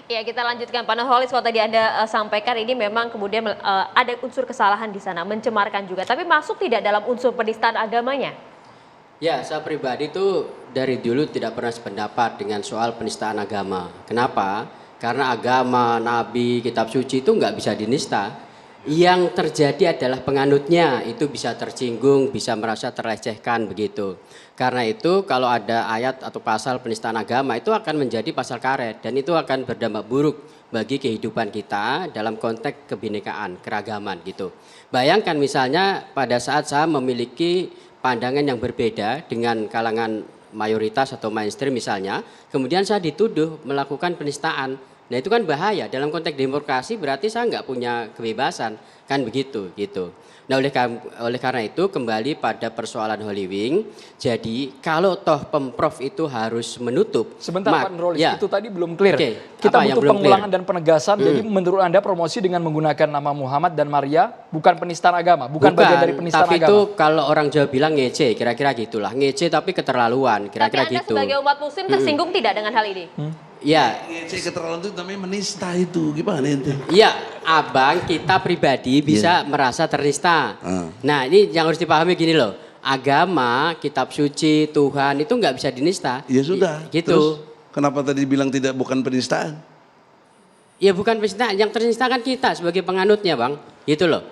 Ya, kita lanjutkan Pak Nurholis, kalau tadi Anda sampaikan ini memang kemudian ada unsur kesalahan di sana, mencemarkan juga. Tapi masuk tidak dalam unsur penistaan agamanya? Ya, saya pribadi itu dari dulu tidak pernah sependapat dengan soal penistaan agama. Kenapa? Karena agama, nabi, kitab suci itu nggak bisa dinista. Yang terjadi adalah penganutnya itu bisa tersinggung, bisa merasa terlecehkan begitu. Karena itu kalau ada ayat atau pasal penistaan agama itu akan menjadi pasal karet dan itu akan berdampak buruk bagi kehidupan kita dalam konteks kebinekaan, keragaman gitu. Bayangkan misalnya pada saat saya memiliki pandangan yang berbeda dengan kalangan mayoritas atau mainstream misalnya, kemudian saya dituduh melakukan penistaan. Nah itu kan bahaya, dalam konteks demokrasi berarti saya nggak punya kebebasan, kan begitu gitu. Nah oleh karena itu kembali pada persoalan Holy Wing, jadi kalau toh Pemprov itu harus menutup. Sebentar Pak Nurholis, ya. itu tadi belum clear. Oke, Kita apa yang butuh belum pengulangan clear? dan penegasan, jadi menurut Anda promosi dengan menggunakan nama Muhammad dan Maria bukan penistaan agama, bukan bagian dari penistaan tapi agama. itu kalau orang Jawa bilang ngece, kira-kira gitulah. Ngece tapi keterlaluan, kira-kira Tapi Anda gitu. sebagai umat muslim tersinggung tidak dengan hal ini? Ya, Ngece keterlaluan itu namanya menista itu. Gimana ente? iya, abang kita pribadi bisa merasa ternista. Nah ini yang harus dipahami gini loh, agama, kitab suci, Tuhan itu nggak bisa dinista. Ya sudah. Gitu. Terus kenapa tadi bilang bukan penistaan? Ya bukan penistaan, yang ternista kan kita sebagai penganutnya bang, gitu loh.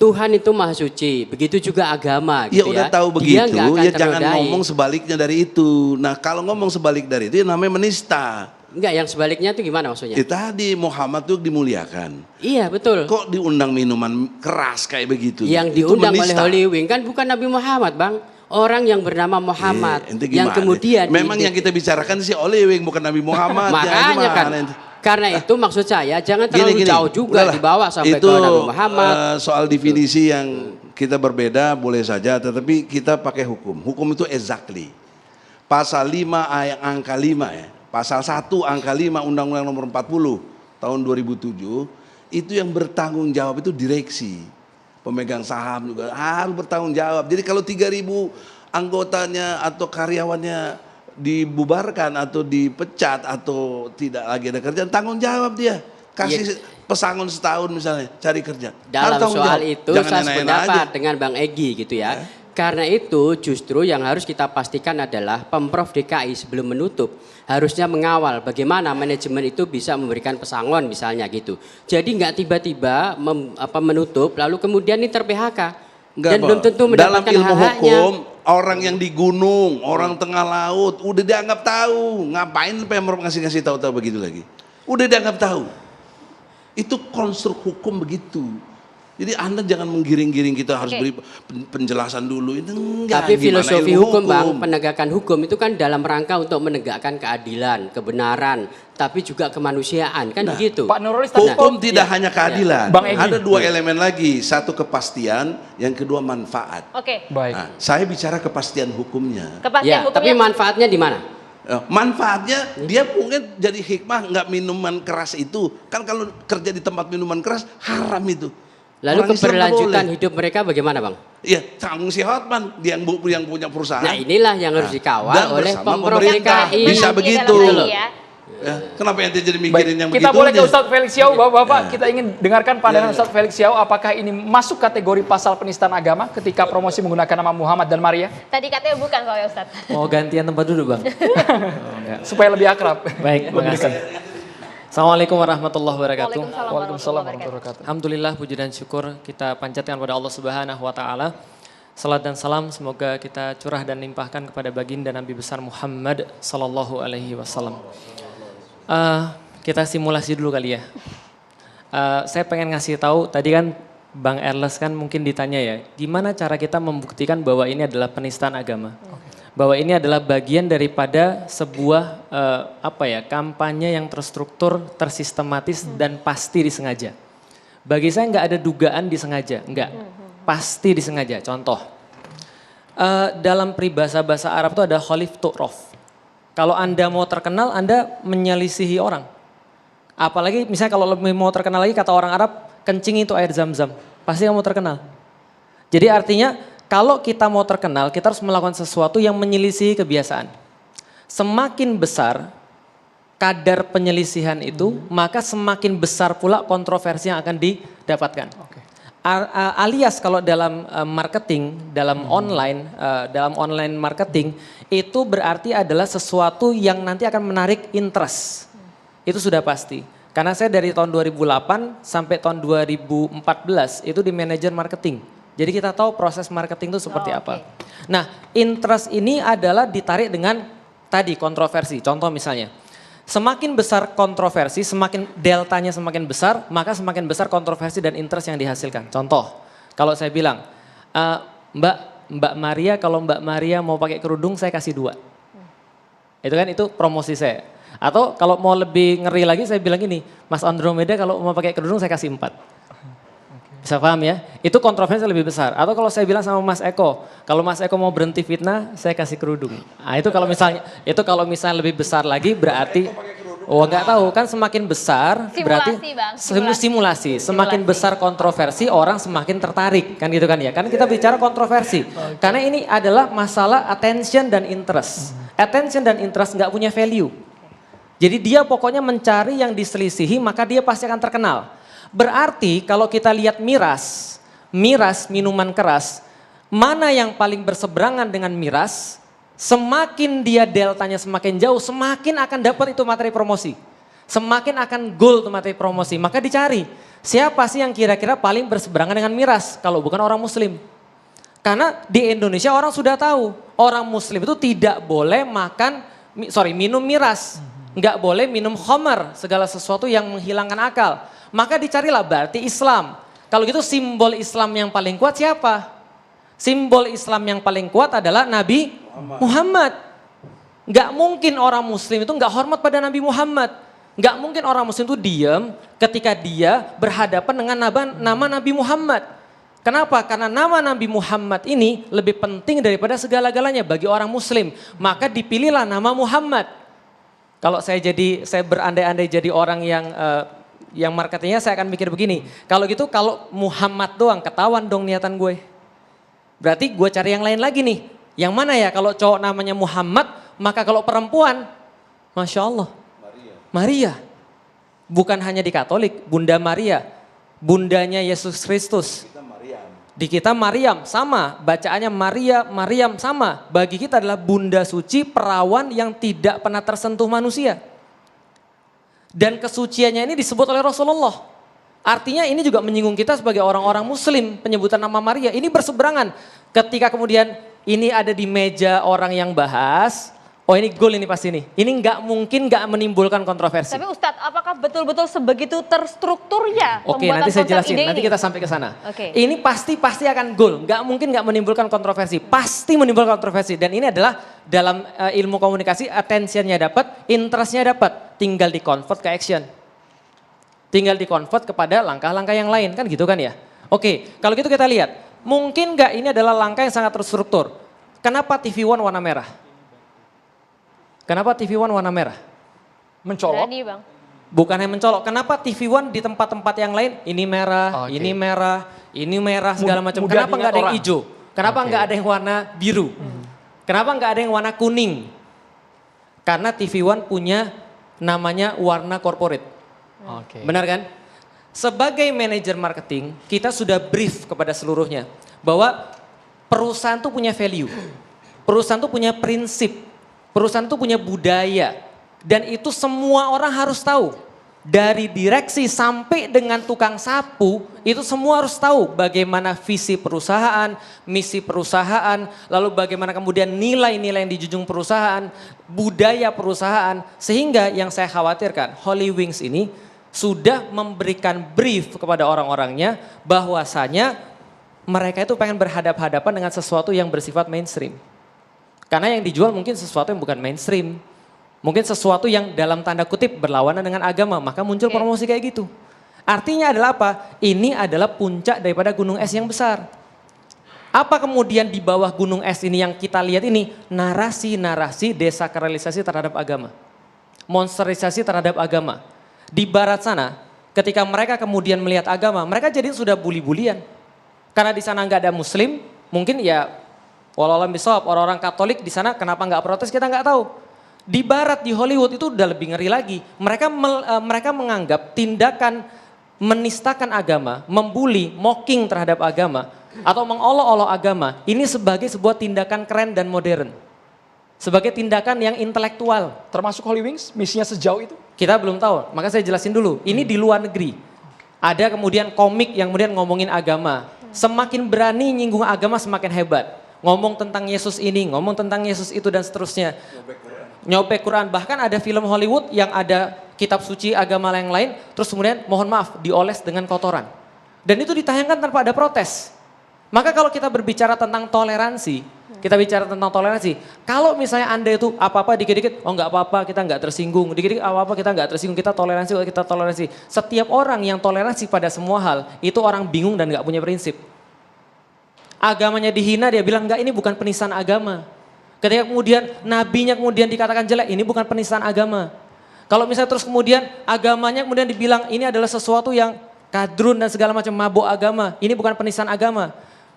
Tuhan itu maha suci, begitu juga agama. Ya Gitu udah tahu Dia begitu, nggak akan ya jangan ternodai. ngomong sebaliknya dari itu. Nah kalau ngomong sebalik dari itu ya namanya menista. Enggak, yang sebaliknya itu gimana maksudnya? Ya tadi Muhammad tuh dimuliakan. Iya betul. Kok diundang minuman keras kayak begitu? Yang Itu diundang oleh menista. Holy Wing kan bukan Nabi Muhammad bang, orang yang bernama Muhammad, Ente yang gimana? kemudian memang yang kita bicarakan si Oliwing bukan Nabi Muhammad. Ya, makanya gimana kan, ente? karena itu maksud saya jangan terlalu jauh juga udahlah. dibawa sampai itu, ke Nabi Muhammad. Soal definisi yang kita berbeda boleh saja, tetapi kita pakai hukum. Hukum itu exactly. Pasal 5 ayat angka 5 ya. Pasal 1 angka 5 Undang-Undang nomor 40 tahun 2007 itu yang bertanggung jawab itu direksi. Pemegang saham juga harus bertanggung jawab. Jadi kalau 3.000 anggotanya atau karyawannya dibubarkan atau dipecat atau tidak lagi ada kerjaan, tanggung jawab dia. Kasih pesangon setahun misalnya cari kerja. Dalam Harus tanggung soal jawab. itu Jangan saya enak-enak sependapat aja. dengan Bang Egy gitu ya. Karena itu justru yang harus kita pastikan adalah Pemprov DKI sebelum menutup harusnya mengawal bagaimana manajemen itu bisa memberikan pesangon misalnya gitu. Jadi nggak tiba-tiba menutup lalu kemudian ini ter-PHK dan belum tentu dalam mendapatkan ilmu hak-haknya. hukum orang yang di gunung, orang tengah laut udah dianggap tahu. Ngapain Pemprov ngasih tahu-tahu begitu lagi? Udah dianggap tahu. Itu konstruk hukum begitu. Jadi Anda jangan menggiring-giring kita harus beri penjelasan dulu. Itu enggak. Tapi Gimana filosofi ilmu hukum bang, penegakan hukum itu kan dalam rangka untuk menegakkan keadilan, kebenaran, tapi juga kemanusiaan kan begitu. Pak Nurholis tadi Hukum tidak hanya keadilan. Bang Egy. Ada dua elemen lagi. Satu kepastian, yang kedua manfaat. Oke. baik. Nah, saya bicara kepastian hukumnya. Kepastian Ya, tapi hukumnya. manfaatnya di mana? Manfaatnya dia mungkin jadi hikmah nggak minuman keras itu. Kan kalau kerja di tempat minuman keras haram itu. Lalu Orang Islam nggak keberlanjutan boleh. hidup mereka bagaimana bang? Iya, tanggung si Hotman dia yang punya perusahaan. Nah inilah yang harus dikawal dan oleh bersama Pemprov pemerintah. DKI. Bisa Mengerti begitu. dalam hal ini ya. Ya, kenapa ente jadi Baik, mikirin yang begitu? kita boleh ke Ustadz Felix Xiao, Bapak-Bapak, kita ingin dengarkan pandangan Ustadz Felix Xiao, apakah ini masuk kategori pasal penistaan agama ketika promosi menggunakan nama Muhammad dan Maria? Tadi katanya bukan soalnya Ustadz. Mau gantian tempat duduk bang? Supaya lebih akrab. Baik, makasih. Assalamualaikum warahmatullahi wabarakatuh. Waalaikumsalam Waalaikumsalam warahmatullahi wabarakatuh. warahmatullahi wabarakatuh. Alhamdulillah, puji dan syukur kita panjatkan kepada Allah Subhanahu wa taala. Salat dan salam semoga kita curah dan limpahkan kepada baginda Nabi besar Muhammad sallallahu alaihi wasallam. Kita simulasi dulu kali ya. Saya pengen ngasih tahu tadi kan Bang Erles kan mungkin ditanya ya, gimana cara kita membuktikan bahwa ini adalah penistaan agama? Bahwa ini adalah bagian daripada sebuah kampanye yang terstruktur, tersistematis dan pasti disengaja. Bagi saya nggak ada dugaan disengaja, nggak, pasti disengaja. Contoh, dalam peribahasa bahasa Arab itu ada khalif tu'raf. Kalau Anda mau terkenal, Anda menyelisihi orang. Apalagi misalnya kalau lebih mau terkenal lagi kata orang Arab, kencing itu air zam-zam, pasti kamu terkenal. Jadi artinya kalau kita mau terkenal, kita harus melakukan sesuatu yang menyelisihi kebiasaan. Semakin besar kadar penyelisihan itu, maka semakin besar pula kontroversi yang akan didapatkan. Alias kalau dalam marketing, dalam online marketing, itu berarti adalah sesuatu yang nanti akan menarik interest. Itu sudah pasti. Karena saya dari tahun 2008 sampai tahun 2014 itu di manajer marketing. Jadi kita tahu proses marketing itu seperti apa. Nah, interest ini adalah ditarik dengan tadi kontroversi. Contoh misalnya, semakin besar kontroversi, semakin deltanya semakin besar, maka semakin besar kontroversi dan interest yang dihasilkan. Contoh, kalau saya bilang, Mbak Maria, kalau Mbak Maria mau pakai kerudung saya kasih 2. Itu kan itu promosi saya. Atau kalau mau lebih ngeri lagi saya bilang gini, Mas Andromeda kalau mau pakai kerudung saya kasih 4. Bisa paham ya? Itu kontroversi lebih besar. Atau kalau saya bilang sama Mas Eko, kalau Mas Eko mau berhenti fitnah, saya kasih kerudung. Nah, itu kalau misalnya lebih besar lagi berarti nggak tahu kan semakin besar berarti simulasi. Semakin besar kontroversi orang semakin tertarik kan gitu kan ya. Kan kita bicara kontroversi. Karena ini adalah masalah attention dan interest. Attention dan interest nggak punya value. Jadi dia pokoknya mencari yang diselisihi maka dia pasti akan terkenal. Berarti kalau kita lihat miras minuman keras, mana yang paling berseberangan dengan miras, semakin dia deltanya semakin jauh, semakin akan dapat itu materi promosi. Semakin akan goal itu materi promosi, maka dicari siapa sih yang kira-kira paling berseberangan dengan miras kalau bukan orang muslim. Karena di Indonesia orang sudah tahu, orang muslim itu tidak boleh minum miras. Nggak boleh minum khamar, segala sesuatu yang menghilangkan akal. Maka dicarilah berarti Islam. Kalau gitu simbol Islam yang paling kuat siapa? Simbol Islam yang paling kuat adalah Nabi Muhammad. Nggak mungkin orang muslim itu nggak hormat pada Nabi Muhammad. Nggak mungkin orang muslim itu diam ketika dia berhadapan dengan nama Nabi Muhammad. Kenapa? Karena nama Nabi Muhammad ini lebih penting daripada segala-galanya bagi orang muslim. Maka dipilihlah nama Muhammad. Kalau saya berandai-andai jadi orang yang marketingnya, saya akan mikir begini. Kalau gitu, kalau Muhammad doang, ketahuan dong niatan gue. Berarti gue cari yang lain lagi nih. Yang mana ya? Kalau cowok namanya Muhammad, maka kalau perempuan, Masya Allah, Maria. Bukan hanya di Katolik, Bunda Maria. Bundanya Yesus Kristus. Di kita Maryam sama, bacaannya Maryam sama. Bagi kita adalah bunda suci, perawan yang tidak pernah tersentuh manusia. Dan kesuciannya ini disebut oleh Rasulullah. Artinya ini juga menyinggung kita sebagai orang-orang muslim, penyebutan nama Maria. Ini berseberangan ketika kemudian ini ada di meja orang yang bahas. Oh ini goal ini pasti nih. Ini nggak mungkin nggak menimbulkan kontroversi. Tapi Ustadz, apakah betul-betul sebegitu terstrukturnya? Oke, nanti saya jelasin. Nanti kita sampai ke sana. Ini pasti akan goal. Nggak mungkin nggak menimbulkan kontroversi. Pasti menimbulkan kontroversi. Dan ini adalah dalam ilmu komunikasi, attention-nya dapat, interest-nya dapat. Tinggal di-convert ke action. Tinggal di-convert kepada langkah-langkah yang lain. Kan gitu kan ya? Oke, kalau gitu kita lihat. Mungkin nggak ini adalah langkah yang sangat terstruktur. Kenapa TV One warna merah? Kenapa TV One warna merah? Mencolok? Berani, Bang. Bukan hanya mencolok. Kenapa TV One di tempat-tempat yang lain ini merah, ini merah, segala macam. Kenapa nggak ada yang hijau? Kenapa nggak ada yang warna biru? Kenapa nggak ada yang warna kuning? Karena TV One punya namanya warna corporate. Benar kan? Sebagai manajer marketing, kita sudah brief kepada seluruhnya bahwa perusahaan tuh punya value. Perusahaan tuh punya prinsip. Perusahaan itu punya budaya dan itu semua orang harus tahu. Dari direksi sampai dengan tukang sapu itu semua harus tahu bagaimana visi perusahaan, misi perusahaan, lalu bagaimana kemudian nilai-nilai yang dijunjung perusahaan, budaya perusahaan. Sehingga yang saya khawatirkan Holy Wings ini sudah memberikan brief kepada orang-orangnya bahwasanya mereka itu pengen berhadapan-hadapan dengan sesuatu yang bersifat mainstream. Karena yang dijual mungkin sesuatu yang bukan mainstream. Mungkin sesuatu yang dalam tanda kutip berlawanan dengan agama. Maka muncul promosi kayak gitu. Artinya adalah apa? Ini adalah puncak daripada gunung es yang besar. Apa kemudian di bawah gunung es ini yang kita lihat ini? Narasi-narasi desakralisasi terhadap agama. Monsterisasi terhadap agama. Di barat sana ketika mereka kemudian melihat agama. Mereka jadi sudah bully-bulian. Karena di sana nggak ada muslim. Mungkin ya walau bisawab, orang-orang Katolik di sana kenapa nggak protes kita nggak tahu. Di barat, di Hollywood itu udah lebih ngeri lagi. Mereka menganggap tindakan menistakan agama, membuli, mocking terhadap agama, atau mengolok-olok agama, ini sebagai sebuah tindakan keren dan modern. Sebagai tindakan yang intelektual. Termasuk Holy Wings, misinya sejauh itu? Kita belum tahu, maka saya jelasin dulu. Ini di luar negeri. Ada kemudian komik yang kemudian ngomongin agama. Semakin berani nyinggung agama semakin hebat. Ngomong tentang Yesus ini, ngomong tentang Yesus itu dan seterusnya. Nyobek Quran. Bahkan ada film Hollywood yang ada kitab suci agama yang lain, terus kemudian mohon maaf dioles dengan kotoran. Dan itu ditayangkan tanpa ada protes. Maka kalau kita berbicara tentang toleransi, kalau misalnya Anda itu apa-apa dikit-dikit, oh nggak apa-apa, kita nggak tersinggung, dikit-dikit apa-apa kita nggak tersinggung, kita toleransi. Setiap orang yang toleransi pada semua hal, itu orang bingung dan nggak punya prinsip. Agamanya dihina, dia bilang enggak, ini bukan penistaan agama. Ketika kemudian nabinya kemudian dikatakan jelek, ini bukan penistaan agama. Kalau misalnya terus kemudian agamanya kemudian dibilang ini adalah sesuatu yang kadrun dan segala macam mabuk agama, ini bukan penistaan agama.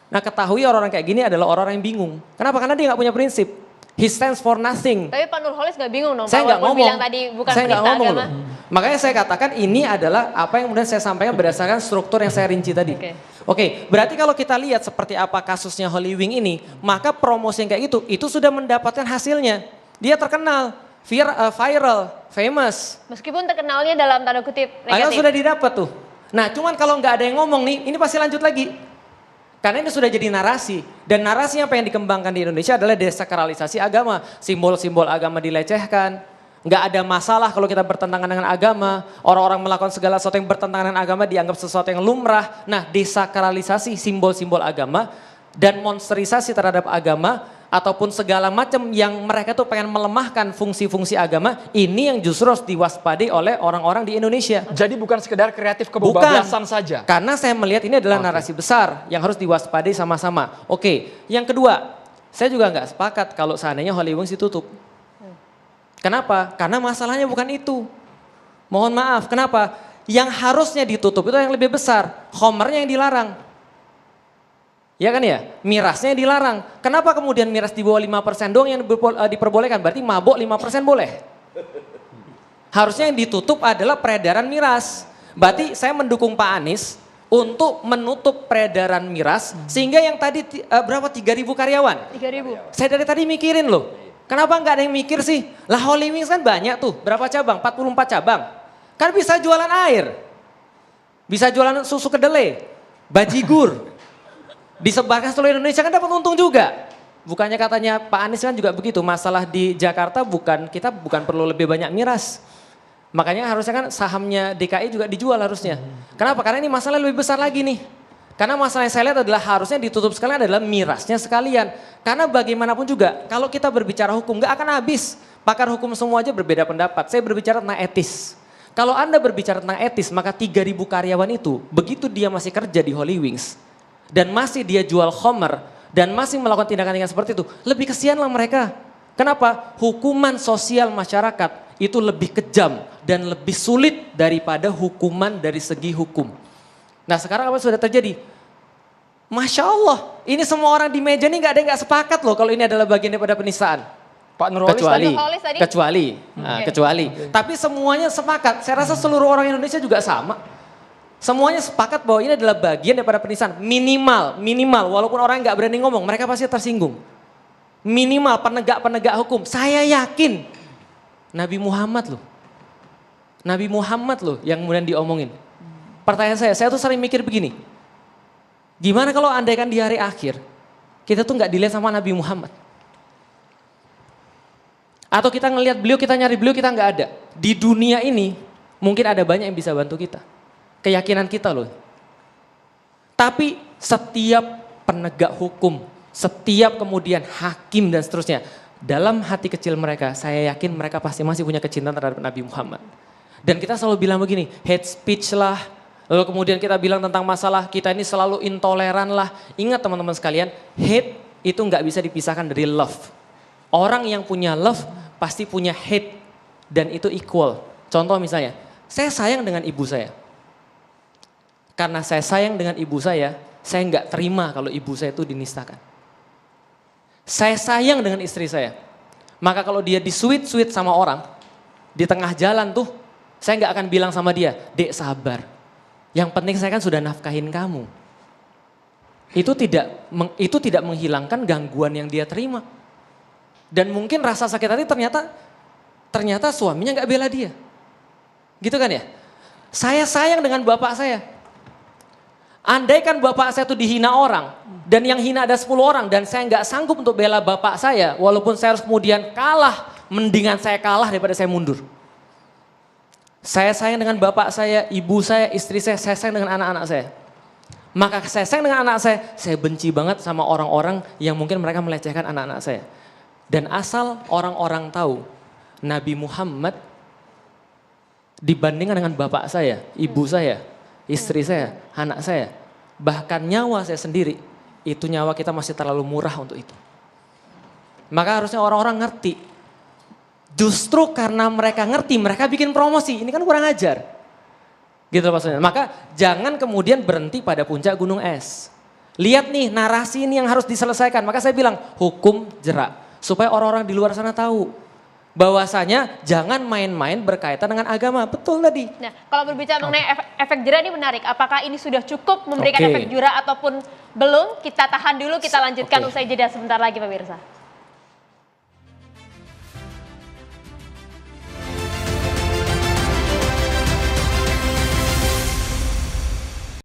Nah ketahui orang-orang kayak gini adalah orang-orang yang bingung. Kenapa? Karena dia nggak punya prinsip. He stands for nothing. Tapi Pak Nurholis nggak bingung dong. Saya nggak ngomong. Bilang tadi bukan penista agama. Makanya saya katakan ini adalah apa yang kemudian saya sampaikan berdasarkan struktur yang saya rinci tadi. Oke, berarti kalau kita lihat seperti apa kasusnya Holy Wing ini, maka promosi yang kayak itu sudah mendapatkan hasilnya. Dia terkenal, viral, famous. Meskipun terkenalnya dalam tanda kutip Akhirnya negatif. sudah didapat tuh. Nah cuman kalau nggak ada yang ngomong nih, ini pasti lanjut lagi. Karena ini sudah jadi narasi. Dan narasi apa yang dikembangkan di Indonesia adalah desakralisasi agama. Simbol-simbol agama dilecehkan. Nggak ada masalah kalau kita bertentangan dengan agama. Orang-orang melakukan segala sesuatu yang bertentangan dengan agama dianggap sesuatu yang lumrah. Nah desakralisasi simbol-simbol agama dan monsterisasi terhadap agama ataupun segala macam yang mereka tuh pengen melemahkan fungsi-fungsi agama, ini yang justru harus diwaspadai oleh orang-orang di Indonesia. Jadi bukan sekedar kreatif kebablasan saja. Karena saya melihat ini adalah narasi besar yang harus diwaspadai sama-sama. Oke, yang kedua, saya juga nggak sepakat kalau seandainya Holy Wings ditutup. Kenapa? Karena masalahnya bukan itu. Mohon maaf, kenapa? Yang harusnya ditutup itu yang lebih besar, khomernya yang dilarang. Ya kan ya, mirasnya dilarang. Kenapa kemudian miras di bawah 5% doang yang diperbolehkan? Berarti mabok 5% boleh. Harusnya yang ditutup adalah peredaran miras. Berarti saya mendukung Pak Anies untuk menutup peredaran miras sehingga yang tadi berapa 3.000 karyawan? 3.000. Saya dari tadi mikirin loh. Kenapa nggak ada yang mikir sih? Lah Holy Wings kan banyak tuh, berapa cabang? 44 cabang. Kan bisa jualan air. Bisa jualan susu kedelai, bajigur. Disebarkan seluruh Indonesia kan dapat untung juga. Bukannya katanya Pak Anies kan juga begitu, masalah di Jakarta kita bukan perlu lebih banyak miras. Makanya harusnya kan sahamnya DKI juga dijual harusnya. Kenapa? Karena ini masalah lebih besar lagi nih. Karena masalah yang saya lihat adalah harusnya ditutup sekalian adalah mirasnya sekalian. Karena bagaimanapun juga kalau kita berbicara hukum gak akan habis. Pakar hukum semua aja berbeda pendapat. Saya berbicara tentang etis. Kalau Anda berbicara tentang etis maka 3.000 karyawan itu begitu dia masih kerja di Holy Wings. Dan masih dia jual khomer dan masih melakukan tindakan-tindakan seperti itu, lebih kesianlah mereka. Kenapa? Hukuman sosial masyarakat itu lebih kejam dan lebih sulit daripada hukuman dari segi hukum. Nah sekarang apa sudah terjadi? Masya Allah, ini semua orang di meja ini gak ada yang gak sepakat loh kalau ini adalah bagian daripada penistaan. Pak Nurholis Kecuali. Tapi semuanya sepakat, saya rasa seluruh orang Indonesia juga sama. Semuanya sepakat bahwa ini adalah bagian daripada penistaan. Minimal, walaupun orang nggak berani ngomong, mereka pasti tersinggung. Minimal penegak hukum, saya yakin Nabi Muhammad loh yang kemudian diomongin. Pertanyaan saya tuh sering mikir begini, gimana kalau andaikan di hari akhir, kita tuh nggak dilihat sama Nabi Muhammad. Atau kita ngelihat beliau, kita nyari beliau, kita nggak ada. Di dunia ini mungkin ada banyak yang bisa bantu kita. Keyakinan kita loh. Tapi setiap penegak hukum, setiap kemudian hakim dan seterusnya, dalam hati kecil mereka, saya yakin mereka pasti masih punya kecintaan terhadap Nabi Muhammad. Dan kita selalu bilang begini, hate speech lah, lalu kemudian kita bilang tentang masalah kita ini selalu intoleran lah. Ingat teman-teman sekalian, hate itu nggak bisa dipisahkan dari love. Orang yang punya love pasti punya hate dan itu equal. Contoh misalnya, saya sayang dengan ibu saya. Karena saya sayang dengan ibu saya nggak terima kalau ibu saya itu dinistakan. Saya sayang dengan istri saya. Maka kalau dia disuit-suit sama orang, di tengah jalan tuh, saya nggak akan bilang sama dia, "Dek sabar. Yang penting saya kan sudah nafkahin kamu." Itu tidak menghilangkan gangguan yang dia terima. Dan mungkin rasa sakit hati ternyata suaminya nggak bela dia. Gitu kan ya? Saya sayang dengan bapak saya. Andaikan bapak saya itu dihina orang, dan yang hina ada 10 orang, dan saya nggak sanggup untuk bela bapak saya, walaupun saya harus kemudian kalah, mendingan saya kalah daripada saya mundur. Saya sayang dengan bapak saya, ibu saya, istri saya sayang dengan anak-anak saya. Maka saya sayang dengan anak saya benci banget sama orang-orang yang mungkin mereka melecehkan anak-anak saya. Dan asal orang-orang tahu, Nabi Muhammad dibandingkan dengan bapak saya, ibu saya, istri saya, anak saya, bahkan nyawa saya sendiri, itu nyawa kita masih terlalu murah untuk itu. Maka harusnya orang-orang ngerti. Justru karena mereka ngerti, mereka bikin promosi, ini kan kurang ajar. Gitu maksudnya. Maka jangan kemudian berhenti pada puncak gunung es. Lihat nih narasi ini yang harus diselesaikan. Maka saya bilang hukum jerak. Supaya orang-orang di luar sana tahu. Bahwasanya jangan main-main berkaitan dengan agama. Betul tadi. Nah, kalau berbicara mengenai efek jera ini menarik. Apakah ini sudah cukup memberikan efek jera ataupun belum? Kita tahan dulu, kita lanjutkan usai jeda sebentar lagi pemirsa.